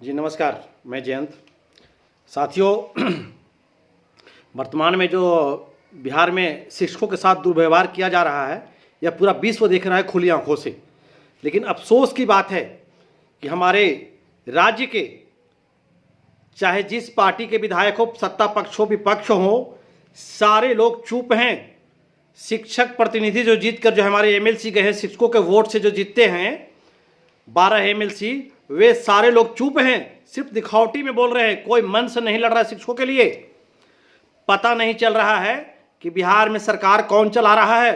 जी नमस्कार, मैं जयंत। साथियों, वर्तमान में जो बिहार में शिक्षकों के साथ दुर्व्यवहार किया जा रहा है, यह पूरा विश्व देख रहा है खुली आंखों से। लेकिन अफसोस की बात है कि हमारे राज्य के चाहे जिस पार्टी के विधायक हो, सत्ता पक्ष हो विपक्ष हो, सारे लोग चुप हैं। शिक्षक प्रतिनिधि जो जीत कर जो हमारे एमएलसी गए हैं, शिक्षकों के वोट से जो जीतते हैं 12 एमएलसी, वे सारे लोग चुप हैं, सिर्फ दिखावटी में बोल रहे हैं। कोई मन से नहीं लड़ रहा है शिक्षकों के लिए। पता नहीं चल रहा है कि बिहार में सरकार कौन चला रहा है।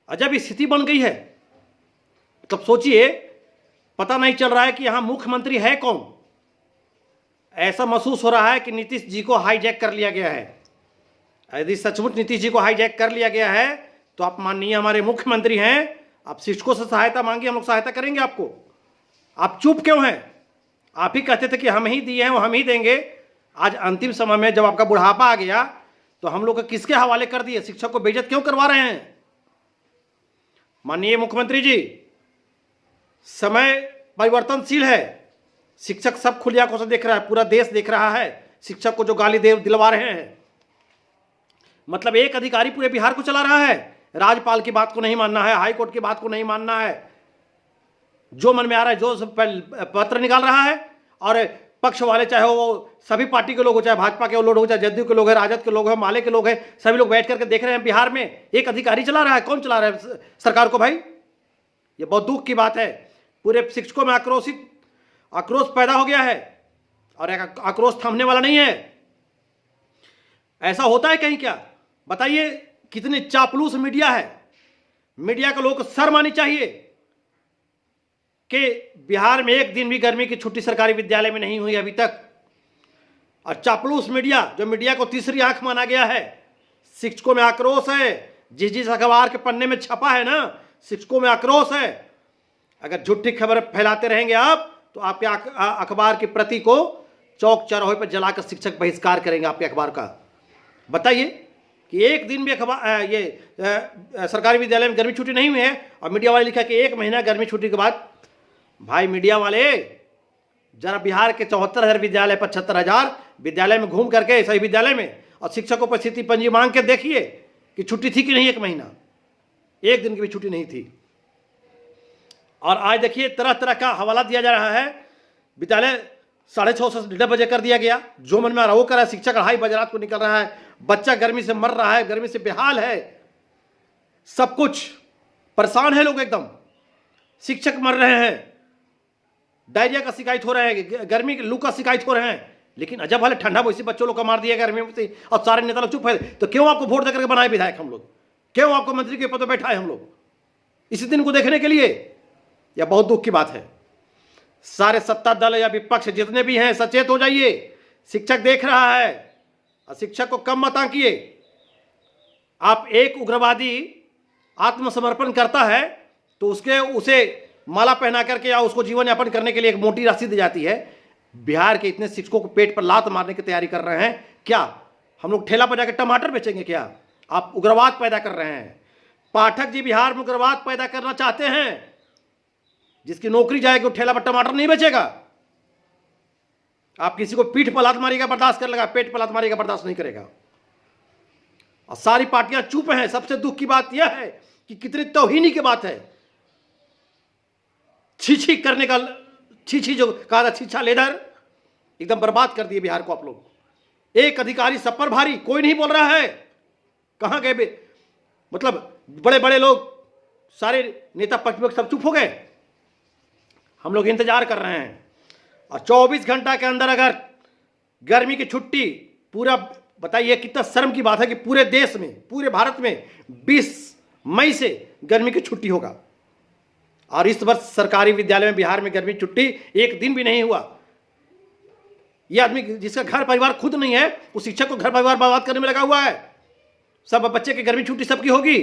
अजब स्थिति बन गई है। तब सोचिए, पता नहीं चल रहा है कि यहां मुख्यमंत्री है कौन। ऐसा महसूस हो रहा है कि नीतीश जी को हाईजैक कर लिया गया है। यदि सचमुच नीतीश जी को हाईजैक कर लिया गया है तो आप माननीय हमारे मुख्यमंत्री हैं, आप शिक्षकों से सहायता मांगिए, हम लोग सहायता करेंगे आपको। आप चुप क्यों हैं? आप ही कहते थे कि हम ही दिए हैं, वो हम ही देंगे। आज अंतिम समय में जब आपका बुढ़ापा आ गया तो हम लोग किसके हवाले कर दिए? शिक्षक को बेइज्जत क्यों करवा रहे हैं? माननीय मुख्यमंत्री जी, समय परिवर्तनशील है। शिक्षक सब खुली आंखों से देख रहा है, पूरा देश देख रहा है शिक्षक को जो गाली दे दिलवा रहे हैं। मतलब एक अधिकारी पूरे बिहार को चला रहा है। राज्यपाल की बात को नहीं मानना है, हाईकोर्ट की बात को नहीं मानना है, जो मन में आ रहा है जो पत्र निकाल रहा है। और पक्ष वाले, चाहे वो सभी पार्टी के लोग हो, चाहे भाजपा के लोग हो, चाहे जदयू के लोग हैं, राजद के लोग हैं, माले के लोग हैं, सभी लोग बैठ करके देख रहे हैं बिहार में एक अधिकारी चला रहा है। कौन चला रहा है सरकार को? भाई ये बहुत दुख की बात है। पूरे शिक्षकों में आक्रोश पैदा हो गया है और एक आक्रोश थमने वाला नहीं है। ऐसा होता है कहीं क्या? बताइए, कितनी चापलूस मीडिया है। मीडिया के लोगों को शर्म आनी चाहिए कि बिहार में एक दिन भी गर्मी की छुट्टी सरकारी विद्यालय में नहीं हुई अभी तक। और चापलूस मीडिया, जो मीडिया को तीसरी आंख माना गया है। शिक्षकों में आक्रोश है। जिस अखबार के पन्ने में छपा है ना, शिक्षकों में आक्रोश है। अगर झूठी खबर फैलाते रहेंगे आप तो आपके अखबार की प्रति को चौक चौराहे पर जलाकर शिक्षक बहिष्कार करेंगे आपके अखबार का। बताइए कि एक दिन भी सरकारी विद्यालय में गर्मी छुट्टी नहीं हुई है और मीडिया वाले लिखा कि 1 महीना गर्मी छुट्टी के बाद। भाई मीडिया वाले, जरा बिहार के 74,000 विद्यालय, 75,000 विद्यालय में घूम करके, सही विद्यालय में, और शिक्षकों पर स्थिति पंजी मांग के देखिए कि छुट्टी थी कि नहीं। 1 महीना, एक दिन की भी छुट्टी नहीं थी। और आज देखिए तरह तरह का हवाला दिया जा रहा है। विद्यालय 6:30 से 1:30 बजे कर दिया गया, जो मन में आ रहा वो कर रहा है। शिक्षक 2:30 बजे रात को निकल रहा है, बच्चा गर्मी से मर रहा है, गर्मी से बेहाल है, सब कुछ परेशान है लोग एकदम। शिक्षक मर रहे हैं, डायरिया का शिकायत हो रहे हैं, गर्मी के लू का शिकायत हो रहे हैं। लेकिन अजब हाल है, ठंडा वैसे बच्चों लोग का मार दिया गर्मी में और सारे नेता लोग चुप है। तो क्यों आपको वोट देकर बनाए विधायक हम लोग? क्यों आपको मंत्री के पद पर बैठाए हम लोग? इसी दिन को देखने के लिए? यह बहुत दुख की बात है। सारे सत्ता दल या विपक्ष जितने भी हैं, सचेत हो जाइए। शिक्षक देख रहा है और शिक्षक को कम मत आंकिए। आप एक उग्रवादी आत्मसमर्पण करता है तो उसे माला पहना करके या उसको जीवन यापन करने के लिए एक मोटी राशि दी जाती है। बिहार के इतने शिक्षकों को पेट पर लात मारने की तैयारी कर रहे हैं। क्या हम लोग ठेला पर जाकर टमाटर बेचेंगे? क्या आप उग्रवाद पैदा कर रहे हैं? पाठक जी बिहार में उग्रवाद पैदा करना चाहते हैं। जिसकी नौकरी जाएगी वो ठेला पर टमाटर नहीं बेचेगा। आप किसी को पीठ पर लात मारेगा बर्दाश्त कर लेगा, पेट पर लात मारेगा बर्दाश्त नहीं करेगा। और सारी पार्टियां चुप हैं। सबसे दुख की बात यह है कि कितनी तौहीनी की बात है। छी करने का, छी जो कहा था, छीछा लेदर, एकदम बर्बाद कर दिए बिहार को आप लोग। एक अधिकारी सब पर भारी, कोई नहीं बोल रहा है। कहां गए? मतलब बड़े बड़े लोग, सारे नेता पक्ष सब चुप हो गए। हम लोग इंतजार कर रहे हैं। और 24 घंटा के अंदर अगर गर्मी की छुट्टी पूरा, बताइए कितना शर्म की बात है कि पूरे देश में, पूरे भारत में 20 मई से गर्मी की छुट्टी होगा। और इस वर्ष सरकारी विद्यालय में बिहार में गर्मी छुट्टी एक दिन भी नहीं हुआ। यह आदमी जिसका घर परिवार खुद नहीं है, उस शिक्षक को घर परिवार बर्बाद करने में लगा हुआ है। सब बच्चे की गर्मी छुट्टी सबकी होगी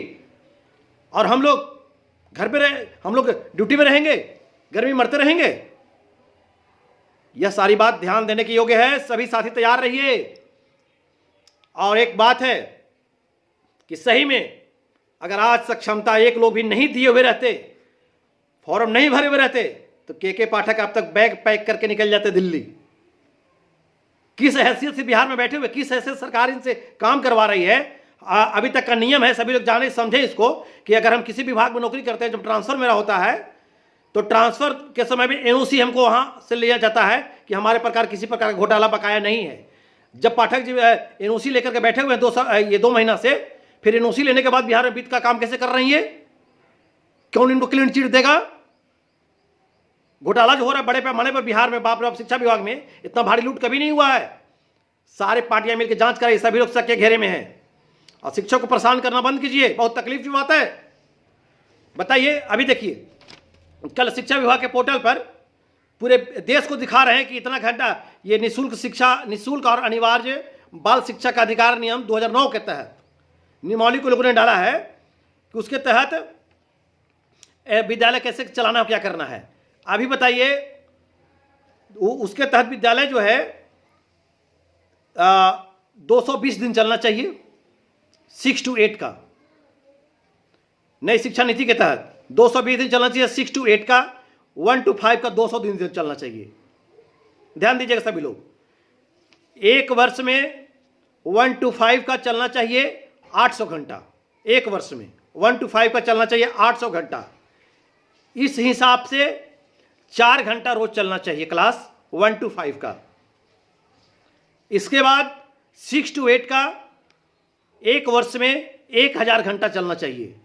और हम लोग घर पे हम लोग ड्यूटी में रहेंगे, गर्मी मरते रहेंगे। यह सारी बात ध्यान देने के योग्य है। सभी साथी तैयार रहिए। और एक बात है कि सही में अगर आज सक्षमता एक लोग भी नहीं दिए हुए रहते, फॉर्म नहीं भरे हुए रहते, तो के पाठक अब तक बैग पैक करके निकल जाते दिल्ली। किस हैसियत से बिहार में बैठे हुए, किस हैसियत सरकार इनसे काम करवा रही है। अभी तक का नियम है, सभी लोग जाने समझे इसको, कि अगर हम किसी विभाग में नौकरी करते हैं, जब ट्रांसफर मेरा होता है तो ट्रांसफर के समय भी एनओसी हमको वहाँ से लिया जाता है कि हमारे प्रकार किसी प्रकार का घोटाला बकाया नहीं है। जब पाठक जी एनओसी लेकर के बैठे हुए हैं ये 2 महीना से, फिर एनओसी लेने के बाद बिहार में वित्त का काम कैसे कर रही है? कौन इनको क्लीन चिट देगा? घोटाला जो हो रहा है बड़े पैमाने पर बिहार में, बाप रे बाप, शिक्षा विभाग में इतना भारी लूट कभी नहीं हुआ है। सारे पार्टियां मिलकर जांच करें, सभी लोग शक के घेरे में हैं। और शिक्षक को परेशान करना बंद कीजिए, बहुत तकलीफ की बात है। बताइए, अभी देखिए कल शिक्षा विभाग के पोर्टल पर पूरे देश को दिखा रहे हैं कि इतना घंटा ये निःशुल्क और अनिवार्य बाल शिक्षा का अधिकार नियम 2009 के तहत नियमावली को लोगों ने डाला है कि उसके तहत विद्यालय कैसे चलाना है, क्या करना है। अभी बताइए, उसके तहत विद्यालय जो है 220 दिन चलना चाहिए 6 to 8 का। नई शिक्षा नीति के तहत 220 दिन चलना चाहिए 6 to 8 का, 1 to 5 का 200 दिन चलना चाहिए। ध्यान दीजिएगा सभी लोग, एक वर्ष में 1 to 5 का चलना चाहिए 800 घंटा। एक वर्ष में 1 to 5 का चलना चाहिए 800 घंटा। इस हिसाब से 4 घंटा रोज चलना चाहिए क्लास 1 to 5 का। इसके बाद 6 to 8 का एक वर्ष में 1000 घंटा चलना चाहिए।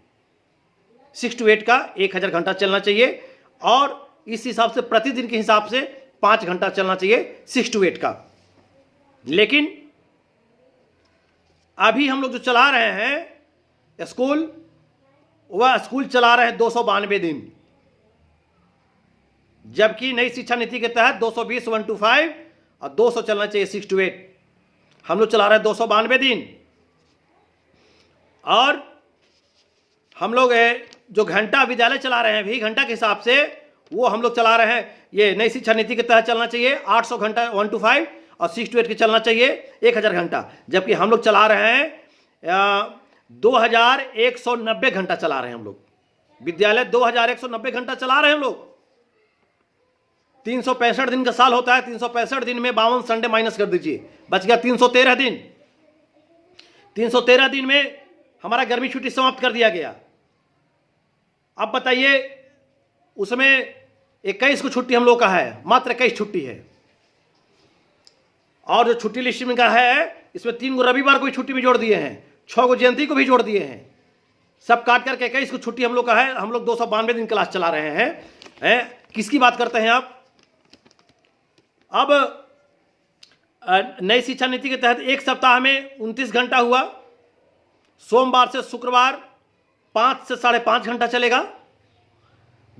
6 to 8 का 1000 घंटा चलना चाहिए, और इस हिसाब से प्रतिदिन के हिसाब से 5 घंटा चलना चाहिए 6 to 8 का। लेकिन अभी हम लोग जो चला रहे हैं स्कूल, वह स्कूल चला रहे हैं 292 दिन, जबकि नई शिक्षा नीति के तहत 220 1 to 5 और 200 चलना चाहिए 6 to 8। हम लोग चला रहे हैं 292 दिन। और हम लोग जो घंटा विद्यालय चला रहे हैं भी घंटा के हिसाब से, वो हम लोग चला रहे हैं, ये नई शिक्षा नीति के तहत चलना चाहिए 800 घंटा 1 to 5 और 6 to 8 के चलना चाहिए 1000 घंटा, जबकि हम लोग चला रहे हैं 2190 घंटा चला रहे हैं हम लोग विद्यालय। 2190 घंटा चला रहे हैं हम लोग। 365 दिन का साल होता है, 365 दिन में 52 संडे माइनस कर दीजिए, बच गया 313 दिन। 313 दिन में हमारा गर्मी छुट्टी समाप्त कर दिया गया। अब बताइए, उसमें 21 को छुट्टी हम लोग का है, मात्र 21 छुट्टी है। और जो छुट्टी लिस्ट में का है, इसमें 3 गो रविवार को भी छुट्टी भी जोड़ दिए हैं, 6 गो जयंती को भी जोड़ दिए हैं। सब काट करके 21 को छुट्टी हम लोग का है। हम लोग 292 दिन क्लास चला रहे हैं। किसकी बात करते हैं आप? अब नई शिक्षा नीति के तहत एक सप्ताह में 29 घंटा हुआ। सोमवार से शुक्रवार 5 से 5.5 घंटा चलेगा।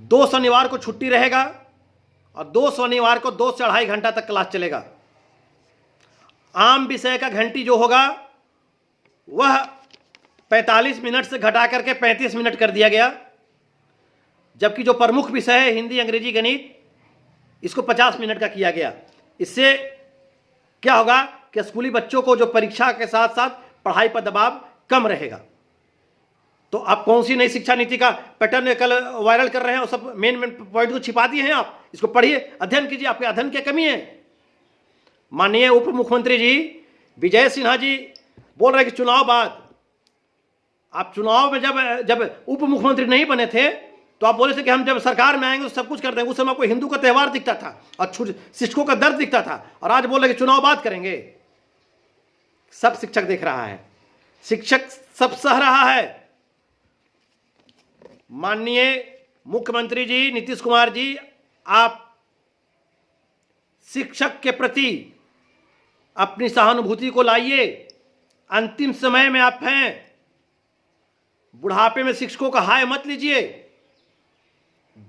2 शनिवार को छुट्टी रहेगा और 2 शनिवार को 2 से 2.5 घंटा तक क्लास चलेगा। आम विषय का घंटी जो होगा वह 45 मिनट से घटा करके 35 मिनट कर दिया गया, जबकि जो प्रमुख विषय है हिंदी, अंग्रेजी, गणित, इसको 50 मिनट का किया गया। इससे क्या होगा कि स्कूली बच्चों को जो परीक्षा के साथ साथ पढ़ाई पर दबाव कम रहेगा। तो आप कौन सी नई शिक्षा नीति का पैटर्न कल वायरल कर रहे हैं, और सब मेन पॉइंट को छिपा दिए हैं। आप इसको पढ़िए, अध्ययन कीजिए, आपके अध्ययन की कमी है। माननीय उप मुख्यमंत्री जी विजय सिन्हा जी बोल रहे हैं कि चुनाव बाद, आप चुनाव में जब उप मुख्यमंत्री नहीं बने थे तो आप बोले थे कि हम जब सरकार में आएंगे तो सब कुछ कर देंगे। उस समय आपको हिंदू का त्यौहार दिखता था और शिक्षकों का दर्द दिखता था, और आज बोल रहे कि चुनाव बाद करेंगे। सब शिक्षक देख रहा है, शिक्षक सब सह रहा है। माननीय मुख्यमंत्री जी नीतीश कुमार जी, आप शिक्षक के प्रति अपनी सहानुभूति को लाइए। अंतिम समय में आप हैं, बुढ़ापे में शिक्षकों का हाय मत लीजिए।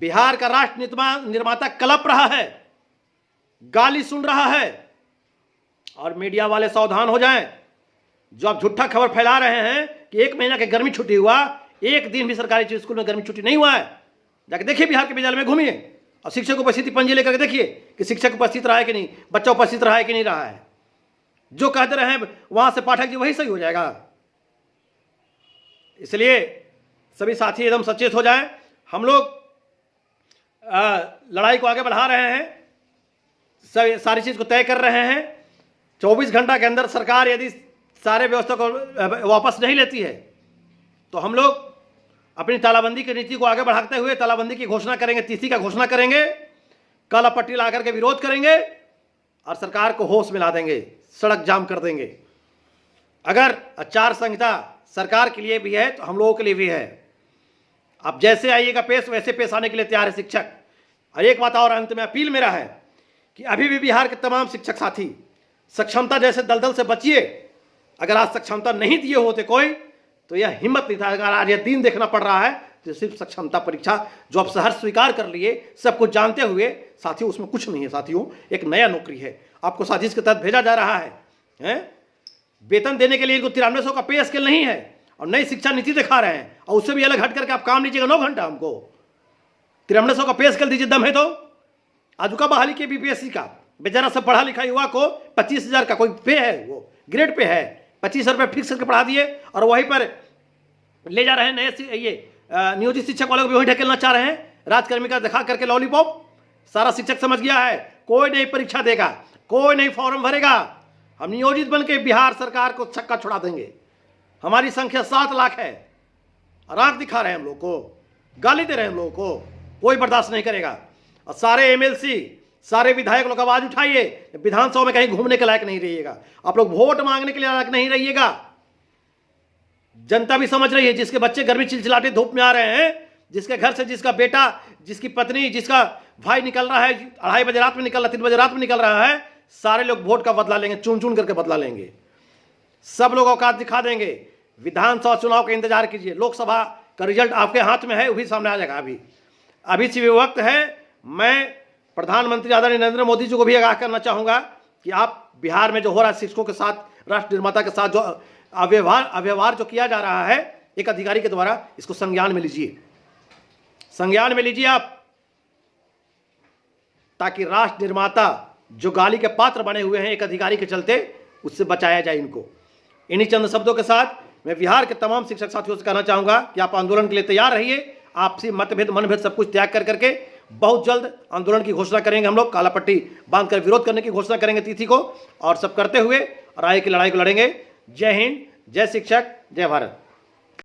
बिहार का राष्ट्र निर्माता कलप रहा है, गाली सुन रहा है, और मीडिया वाले सावधान हो जाएं। जो आप झूठा खबर फैला रहे हैं कि 1 महीना की गर्मी छुट्टी हुआ, एक दिन भी सरकारी स्कूल में गर्मी छुट्टी नहीं हुआ है। जाके देखिए, बिहार के विद्यालय में घूमिए और शिक्षक उपस्थिति पंजी लेकर के देखिए कि शिक्षक उपस्थित रहा है कि नहीं, बच्चा उपस्थित रहा है कि नहीं रहा है। जो कहते रहे हैं वहां से पाठक जी वही सही हो जाएगा। इसलिए सभी साथी एकदम सचेत हो जाएं। हम लोग लड़ाई को आगे बढ़ा रहे हैं, सारी चीज़ को तय कर रहे हैं। 24 घंटा के अंदर सरकार यदि सारे व्यवस्था को वापस नहीं लेती है तो हम लोग अपनी तालाबंदी की नीति को आगे बढ़ाते हुए तालाबंदी की घोषणा करेंगे, तिथि का घोषणा करेंगे, काला पट्टी ला करके विरोध करेंगे और सरकार को होश मिला देंगे, सड़क जाम कर देंगे। अगर आचार संहिता सरकार के लिए भी है तो हम लोगों के लिए भी है। आप जैसे आइएगा पेश वैसे पेश आने के लिए तैयार है शिक्षक। और एक बात और अंत में अपील मेरा है कि अभी भी बिहार के तमाम शिक्षक साथी सक्षमता जैसे दलदल से बचिए। अगर आज सक्षमता नहीं दिए होते कोई तो यह हिम्मत नहीं था। अगर आज यह दिन देखना पड़ रहा है तो सिर्फ सक्षमता परीक्षा जो आप सहर्ष स्वीकार कर लिए, सब कुछ जानते हुए साथियों उसमें कुछ नहीं है। साथियों एक नया नौकरी है, आपको साजिश के तहत भेजा जा रहा है। वेतन देने के लिए इनको 9300 का पे स्केल नहीं है और नई शिक्षा नीति दिखा रहे हैं और उससे भी अलग हट करके आप काम लीजिएगा 9 घंटा। हमको 9300 का पे स्केल दीजिए, दम है तो। आज का बहाली के बीपीएससी का बेचारा सब पढ़ा लिखा युवा को 25,000 का कोई पे है, वो ग्रेड पे है, 25 रुपये फिक्स करके पढ़ा दिए और वहीं पर ले जा रहे हैं। नए ये नियोजित शिक्षक वालों को भी वहीं ढकेलना चाह रहे हैं, राजकर्मी का दिखा करके लॉलीपॉप। सारा शिक्षक समझ गया है कोई नहीं परीक्षा देगा, कोई नहीं फॉर्म भरेगा, हम नियोजित बन के बिहार सरकार को छक्का छुड़ा देंगे। हमारी संख्या 7 लाख है और आंख दिखा रहे हैं हम लोग को, गाली दे रहे हैं हम लोगों को, कोई बर्दाश्त नहीं करेगा। और सारे एमएलसी, सारे विधायक लोग आवाज उठाइए, विधानसभा में कहीं घूमने के लायक नहीं रहिएगा। आप लोग वोट मांगने के लिए लायक नहीं रहिएगा। जनता भी समझ रही है, जिसके बच्चे गर्मी चिलचिलाते धूप में आ रहे हैं, जिसके घर से जिसका बेटा, जिसकी पत्नी, जिसका भाई निकल रहा है, 2:30 बजे रात में निकल रहा है, 3 बजे रात में निकल रहा है, सारे लोग वोट का बदला लेंगे, चुन चुन करके बदला लेंगे। सब लोग औकात दिखा देंगे। विधानसभा चुनाव का इंतजार कीजिए, लोकसभा का रिजल्ट आपके हाथ में है, वो भी सामने आ जाएगा। अभी से वक्त है। मैं प्रधानमंत्री आदरणीय नरेंद्र मोदी जी को भी आगाह करना चाहूंगा कि आप बिहार में जो हो रहा है शिक्षकों के साथ, राष्ट्र निर्माता के साथ जो अव्यवहार जो किया जा रहा है एक अधिकारी के द्वारा, इसको संज्ञान में लीजिए, संज्ञान में लीजिए आप, ताकि राष्ट्र निर्माता जो गाली के पात्र बने हुए हैं एक अधिकारी के चलते, उससे बचाया जाए इनको। इन्हीं चंद शब्दों के साथ मैं बिहार के तमाम शिक्षक साथियों से कहना चाहूंगा कि आप आंदोलन के लिए तैयार रहिए। आपसी मतभेद मनभेद सब कुछ त्याग कर करके बहुत जल्द आंदोलन की घोषणा करेंगे। हम लोग काला पट्टी बांधकर विरोध करने की घोषणा करेंगे तिथि को, और सब करते हुए और आगे की लड़ाई को लड़ेंगे। जय हिंद, जय शिक्षक, जय भारत।